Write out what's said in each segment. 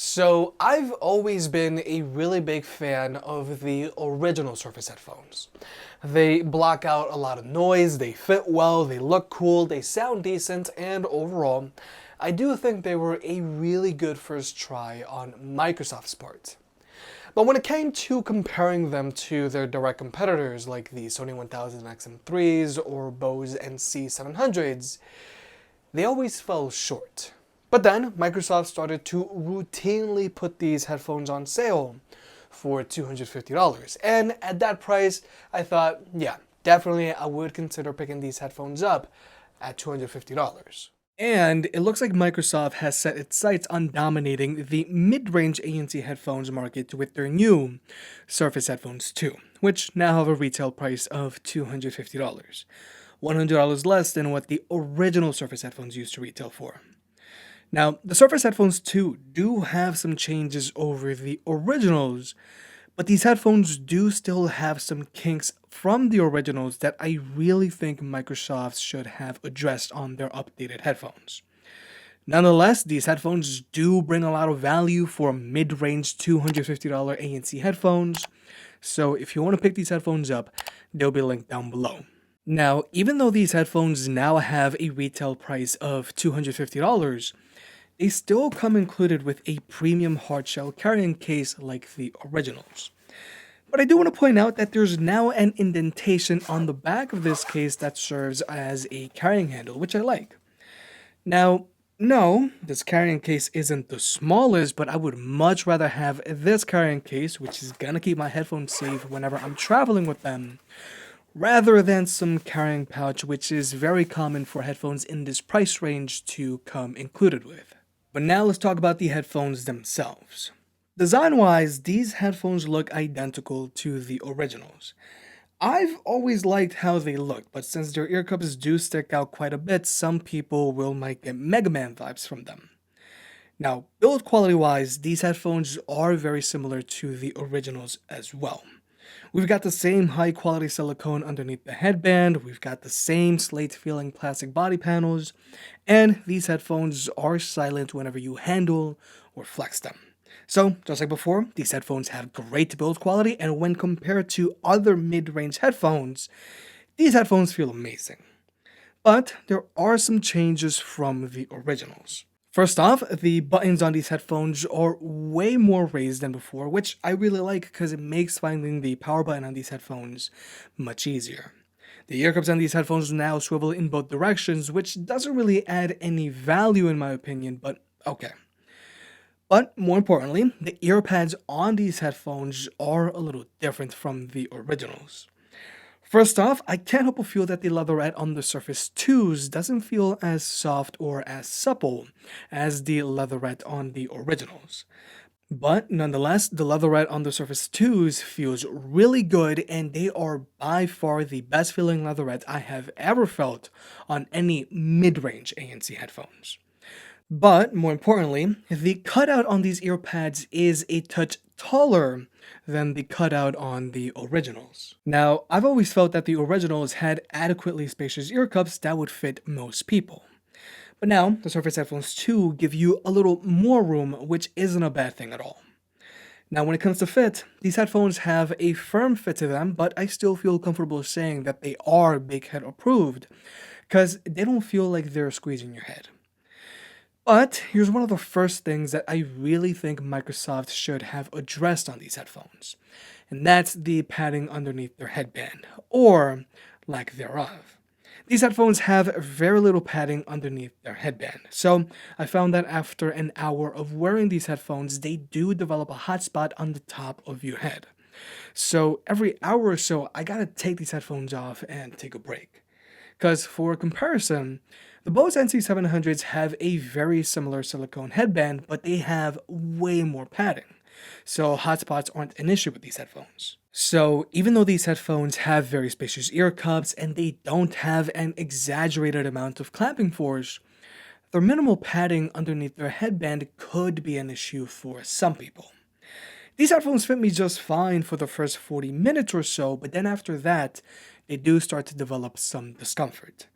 So I've always been a really big fan of the original Surface headphones. They block out a lot of noise, they fit well, they look cool, they sound decent, and overall, I do think they were a really good first try on Microsoft's part. But when it came to comparing them to their direct competitors like the Sony 1000 XM3s or Bose NC 700s, they always fell short. But then Microsoft started to routinely put these headphones on sale for $250. And at that price, I thought, yeah, definitely I would consider picking these headphones up at $250. And it looks like Microsoft has set its sights on dominating the mid-range ANC headphones market with their new Surface Headphones 2, which now have a retail price of $250, $100 less than what the original Surface headphones used to retail for. Now, the Surface Headphones 2 do have some changes over the originals, but these headphones do still have some kinks from the originals that I really think Microsoft should have addressed on their updated headphones. Nonetheless, these headphones do bring a lot of value for mid-range $250 ANC headphones, so if you want to pick these headphones up, they'll be linked down below. Now, even though these headphones now have a retail price of $250, they still come included with a premium hardshell carrying case like the originals. But I do want to point out that there's now an indentation on the back of this case that serves as a carrying handle, which I like. Now, no, this carrying case isn't the smallest, but I would much rather have this carrying case, which is gonna keep my headphones safe whenever I'm traveling with them, rather than some carrying pouch, which is very common for headphones in this price range to come included with. But now let's talk about the headphones themselves. Design-wise, these headphones look identical to the originals. I've always liked how they look, but since their ear cups do stick out quite a bit, some people might get Mega Man vibes from them. Now, build quality-wise, these headphones are very similar to the originals as well. We've got the same high quality silicone underneath the headband, we've got the same slate feeling plastic body panels, and these headphones are silent whenever you handle or flex them. So, just like before, these headphones have great build quality, and when compared to other mid-range headphones, these headphones feel amazing. But there are some changes from the originals. First off, the buttons on these headphones are way more raised than before, which I really like because it makes finding the power button on these headphones much easier. The ear cups on these headphones now swivel in both directions, which doesn't really add any value in my opinion, but okay. But more importantly, the ear pads on these headphones are a little different from the originals. First off, I can't help but feel that the leatherette on the Surface 2s doesn't feel as soft or as supple as the leatherette on the originals. But nonetheless, the leatherette on the Surface 2s feels really good, and they are by far the best feeling leatherette I have ever felt on any mid-range ANC headphones. But more importantly, the cutout on these ear pads is a touch taller than the cutout on the originals. Now, I've always felt that the originals had adequately spacious ear cups that would fit most people. But now, the Surface Headphones 2 give you a little more room, which isn't a bad thing at all. Now, when it comes to fit, these headphones have a firm fit to them, but I still feel comfortable saying that they are big head approved, because they don't feel like they're squeezing your head. But here's one of the first things that I really think Microsoft should have addressed on these headphones, and that's the padding underneath their headband, or lack thereof. These headphones have very little padding underneath their headband, so I found that after an hour of wearing these headphones, they do develop a hot spot on the top of your head. So every hour or so, I gotta take these headphones off and take a break. Because for comparison, the Bose NC 700s have a very similar silicone headband, but they have way more padding, so hotspots aren't an issue with these headphones. So even though these headphones have very spacious ear cups and they don't have an exaggerated amount of clamping force, their minimal padding underneath their headband could be an issue for some people. These headphones fit me just fine for the first 40 minutes or so, but then after that, they do start to develop some discomfort.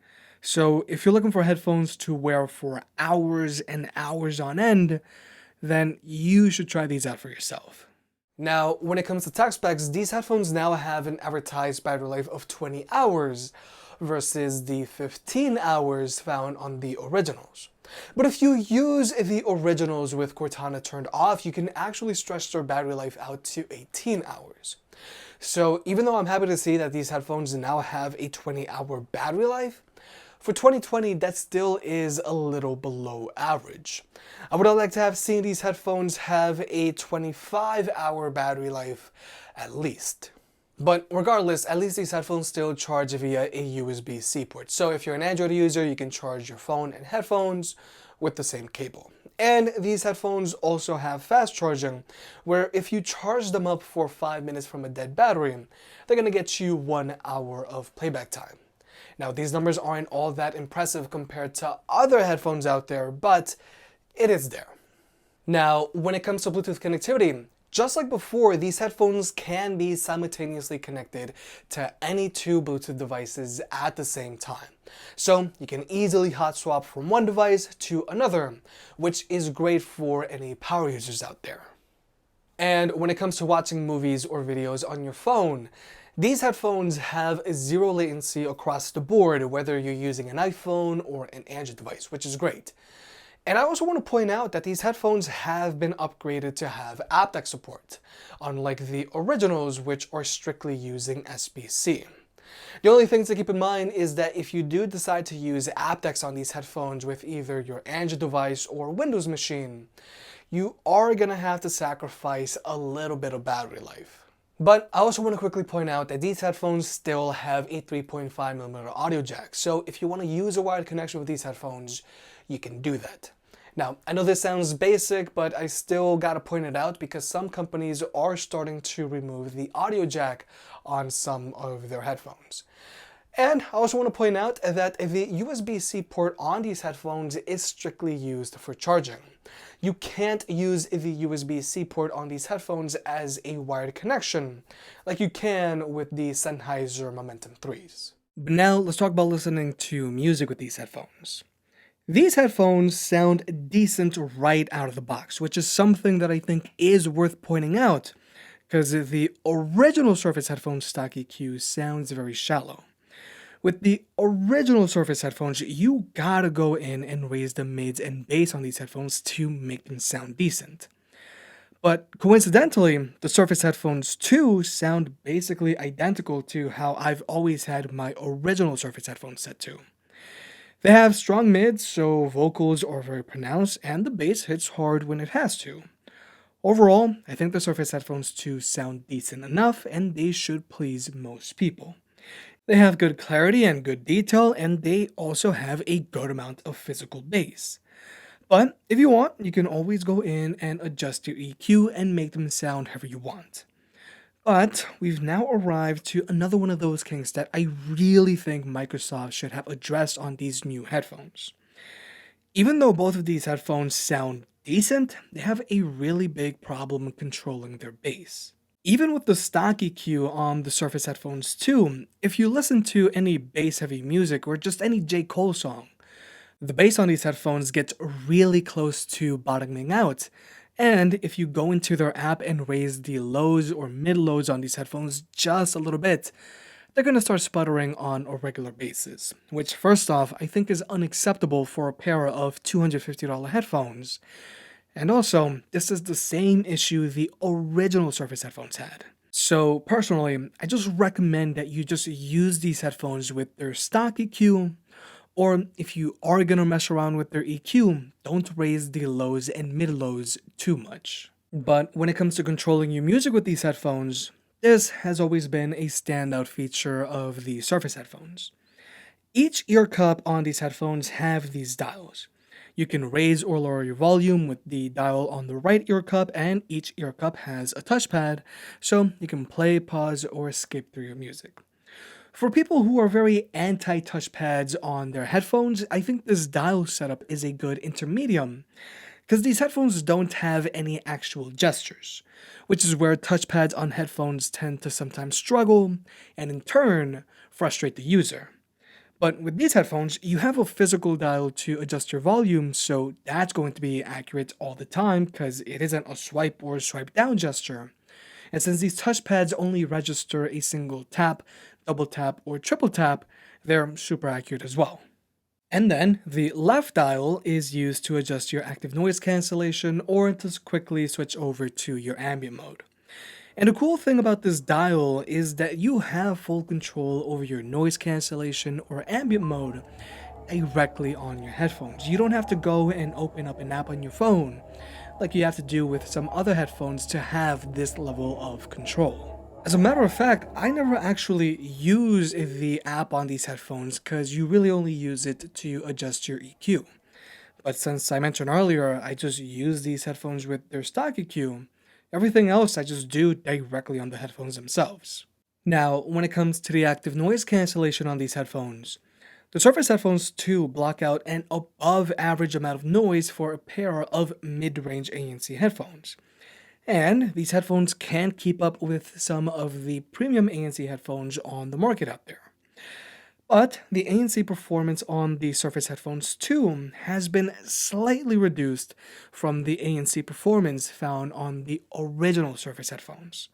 So if you're looking for headphones to wear for hours and hours on end, then you should try these out for yourself. Now, when it comes to tech specs, these headphones now have an advertised battery life of 20 hours versus the 15 hours found on the originals. But if you use the originals with Cortana turned off, you can actually stretch their battery life out to 18 hours. So even though I'm happy to see that these headphones now have a 20-hour battery life, for 2020, that still is a little below average. I would have liked to have seen these headphones have a 25-hour battery life at least. But regardless, at least these headphones still charge via a USB-C port. So if you're an Android user, you can charge your phone and headphones with the same cable. And these headphones also have fast charging, where if you charge them up for 5 minutes from a dead battery, they're going to get you 1 hour of playback time. Now, these numbers aren't all that impressive compared to other headphones out there, but it is there. Now, when it comes to Bluetooth connectivity, just like before, these headphones can be simultaneously connected to any two Bluetooth devices at the same time. So you can easily hot swap from one device to another, which is great for any power users out there. And when it comes to watching movies or videos on your phone, these headphones have zero latency across the board, whether you're using an iPhone or an Android device, which is great. And I also want to point out that these headphones have been upgraded to have aptX support, unlike the originals, which are strictly using SBC. The only thing to keep in mind is that if you do decide to use aptX on these headphones with either your Android device or Windows machine, you are going to have to sacrifice a little bit of battery life. But I also want to quickly point out that these headphones still have a 3.5mm audio jack, so if you want to use a wired connection with these headphones, you can do that. Now, I know this sounds basic, but I still gotta point it out because some companies are starting to remove the audio jack on some of their headphones. And I also want to point out that the USB-C port on these headphones is strictly used for charging. You can't use the USB-C port on these headphones as a wired connection, like you can with the Sennheiser Momentum 3s. But now let's talk about listening to music with these headphones. These headphones sound decent right out of the box, which is something that I think is worth pointing out, because the original Surface headphones stock EQ sounds very shallow. With the original Surface headphones, you gotta go in and raise the mids and bass on these headphones to make them sound decent. But coincidentally, the Surface headphones too sound basically identical to how I've always had my original Surface headphones set to. They have strong mids, so vocals are very pronounced, and the bass hits hard when it has to. Overall, I think the Surface headphones 2 sound decent enough, and they should please most people. They have good clarity and good detail, and they also have a good amount of physical bass. But if you want, you can always go in and adjust your EQ and make them sound however you want. But we've now arrived to another one of those kinks that I really think Microsoft should have addressed on these new headphones. Even though both of these headphones sound decent, they have a really big problem controlling their bass. Even with the stock EQ on the Surface headphones too, if you listen to any bass-heavy music or just any J. Cole song, the bass on these headphones gets really close to bottoming out, and if you go into their app and raise the lows or mid-lows on these headphones just a little bit, they're going to start sputtering on a regular basis, which first off I think is unacceptable for a pair of $250 headphones. And also, this is the same issue the original Surface headphones had. So personally, I just recommend that you just use these headphones with their stock EQ, or if you are gonna mess around with their EQ, don't raise the lows and mid-lows too much. But when it comes to controlling your music with these headphones, this has always been a standout feature of the Surface headphones. Each ear cup on these headphones have these dials. You can raise or lower your volume with the dial on the right ear cup, and each ear cup has a touchpad, so you can play, pause, or skip through your music. For people who are very anti-touchpads on their headphones, I think this dial setup is a good intermedium, because these headphones don't have any actual gestures, which is where touchpads on headphones tend to sometimes struggle, and in turn, frustrate the user. But with these headphones, you have a physical dial to adjust your volume, so that's going to be accurate all the time because it isn't a swipe or swipe down gesture. And since these touchpads only register a single tap, double tap, or triple tap, they're super accurate as well. And then the left dial is used to adjust your active noise cancellation or to quickly switch over to your ambient mode. And the cool thing about this dial is that you have full control over your noise cancellation or ambient mode directly on your headphones. You don't have to go and open up an app on your phone like you have to do with some other headphones to have this level of control. As a matter of fact, I never actually use the app on these headphones because you really only use it to adjust your EQ. But since I mentioned earlier, I just use these headphones with their stock EQ. Everything else I just do directly on the headphones themselves. Now, when it comes to the active noise cancellation on these headphones, the Surface Headphones 2 block out an above average amount of noise for a pair of mid-range ANC headphones. And these headphones can keep up with some of the premium ANC headphones on the market out there. But the ANC performance on the Surface Headphones 2 has been slightly reduced from the ANC performance found on the original Surface Headphones.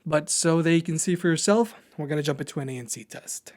But so that you can see for yourself, we're going to jump into an ANC test.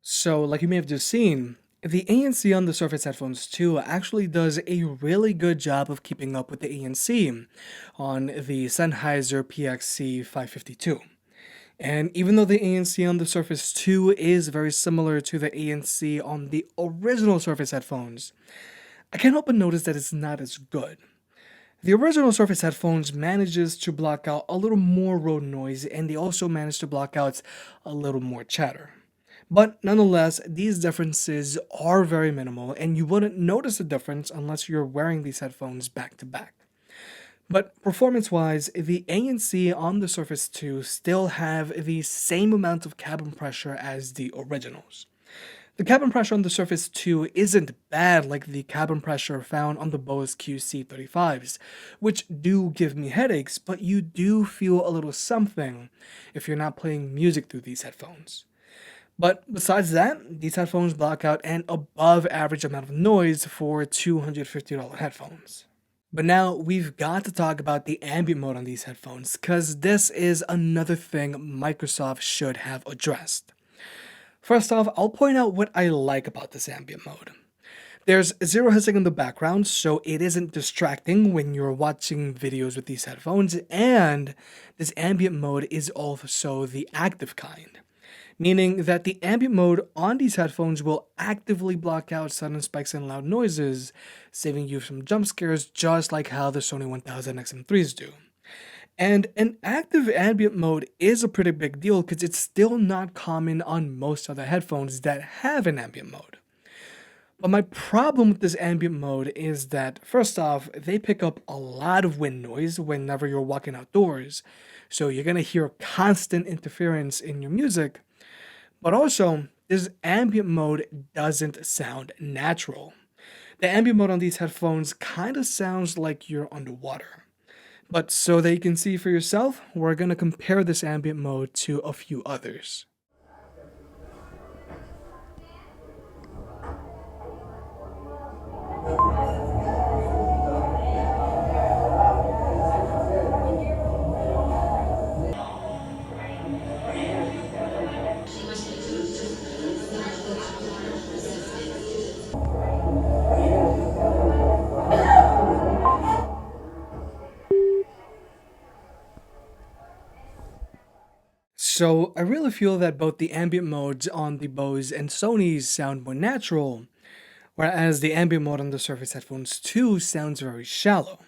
So, like you may have just seen, the ANC on the Surface Headphones 2 actually does a really good job of keeping up with the ANC on the Sennheiser PXC 552. And even though the ANC on the Surface 2 is very similar to the ANC on the original Surface Headphones, I can't help but notice that it's not as good. The original Surface Headphones manages to block out a little more road noise, and they also manage to block out a little more chatter. But nonetheless, these differences are very minimal, and you wouldn't notice a difference unless you're wearing these headphones back to back. But performance-wise, the ANC on the Surface 2 still have the same amount of cabin pressure as the originals. The cabin pressure on the Surface 2 isn't bad like the cabin pressure found on the Bose QC35s, which do give me headaches, but you do feel a little something if you're not playing music through these headphones. But besides that, these headphones block out an above average amount of noise for $250 headphones. But now we've got to talk about the ambient mode on these headphones, because this is another thing Microsoft should have addressed. First off, I'll point out what I like about this ambient mode. There's zero hissing in the background, so it isn't distracting when you're watching videos with these headphones, and this ambient mode is also the active kind, meaning that the ambient mode on these headphones will actively block out sudden spikes and loud noises, saving you from jump scares just like how the Sony 1000 XM3s do. And an active ambient mode is a pretty big deal because it's still not common on most other headphones that have an ambient mode. But my problem with this ambient mode is that, first off, they pick up a lot of wind noise whenever you're walking outdoors, so you're going to hear constant interference in your music. But also, this ambient mode doesn't sound natural. The ambient mode on these headphones kind of sounds like you're underwater. But so that you can see for yourself, we're going to compare this ambient mode to a few others. So I really feel that both the ambient modes on the Bose and Sony's sound more natural, whereas the ambient mode on the Surface Headphones 2 sounds very shallow.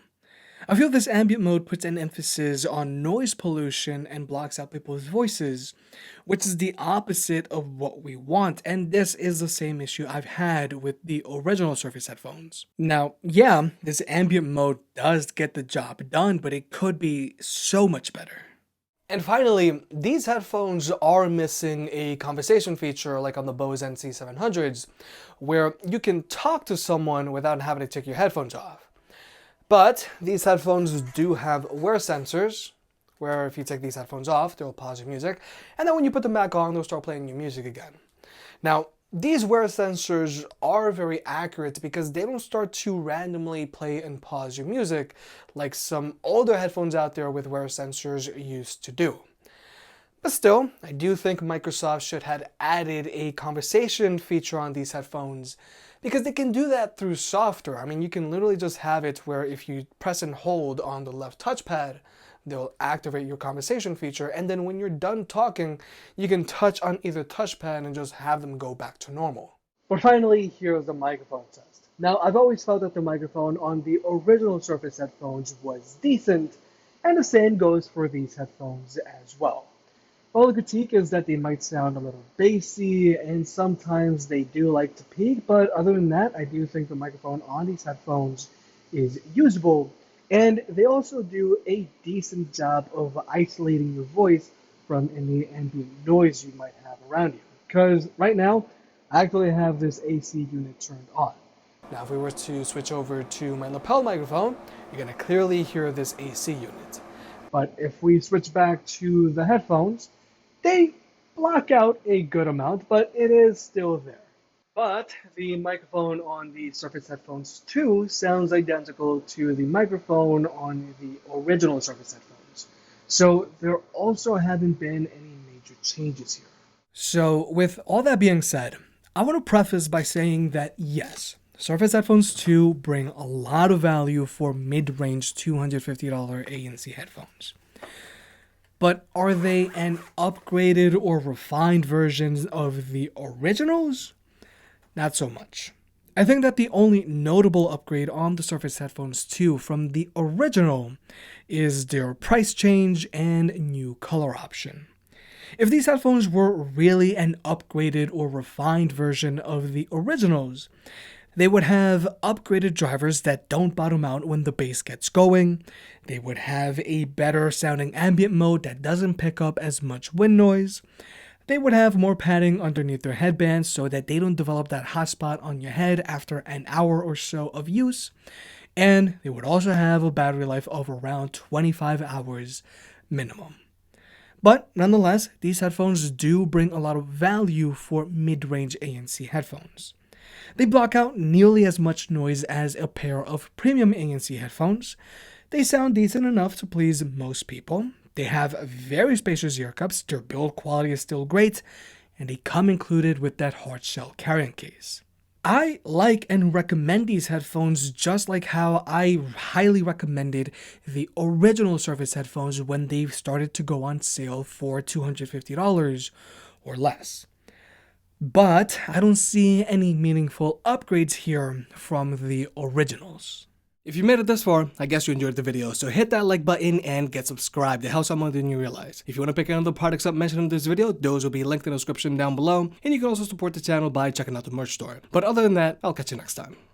I feel this ambient mode puts an emphasis on noise pollution and blocks out people's voices, which is the opposite of what we want, and this is the same issue I've had with the original Surface headphones. Now, yeah, this ambient mode does get the job done, but it could be so much better. And finally, these headphones are missing a conversation feature like on the Bose NC 700s, where you can talk to someone without having to take your headphones off. But these headphones do have wear sensors, where if you take these headphones off, they'll pause your music, and then when you put them back on, they'll start playing your music again. Now, these wear sensors are very accurate because they don't start to randomly play and pause your music like some older headphones out there with wear sensors used to do. But still, I do think Microsoft should have added a conversation feature on these headphones because they can do that through software. I mean, you can literally just have it where if you press and hold on the left touchpad, they'll activate your conversation feature, and then when you're done talking, you can touch on either touchpad and just have them go back to normal. But finally, here's the microphone test. Now, I've always felt that the microphone on the original Surface headphones was decent, and the same goes for these headphones as well. Well, the critique is that they might sound a little bassy, and sometimes they do like to peak, but other than that, I do think the microphone on these headphones is usable, and they also do a decent job of isolating your voice from any ambient noise you might have around you. Because right now, I actually have this AC unit turned on. Now, if we were to switch over to my lapel microphone, you're going to clearly hear this AC unit. But if we switch back to the headphones, they block out a good amount, but it is still there. But the microphone on the Surface Headphones 2 sounds identical to the microphone on the original Surface Headphones. So there also haven't been any major changes here. So with all that being said, I want to preface by saying that yes, Surface Headphones 2 bring a lot of value for mid-range $250 ANC headphones. But are they an upgraded or refined version of the originals? Not so much. I think that the only notable upgrade on the Surface Headphones 2 from the original is their price change and new color option. If these headphones were really an upgraded or refined version of the originals, they would have upgraded drivers that don't bottom out when the bass gets going. They would have a better sounding ambient mode that doesn't pick up as much wind noise. They would have more padding underneath their headbands so that they don't develop that hot spot on your head after an hour or so of use. And they would also have a battery life of around 25 hours minimum. But nonetheless, these headphones do bring a lot of value for mid-range ANC headphones. They block out nearly as much noise as a pair of premium ANC headphones. They sound decent enough to please most people. They have very spacious ear cups, their build quality is still great, and they come included with that hard shell carrying case. I like and recommend these headphones just like how I highly recommended the original Surface headphones when they started to go on sale for $250 or less. But I don't see any meaningful upgrades here from the originals. If you made it this far, I guess you enjoyed the video, so hit that like button and get subscribed. It helps out more than you realize. If you want to pick any of the products up mentioned in this video, those will be linked in the description down below, and you can also support the channel by checking out the merch store. But other than that, I'll catch you next time.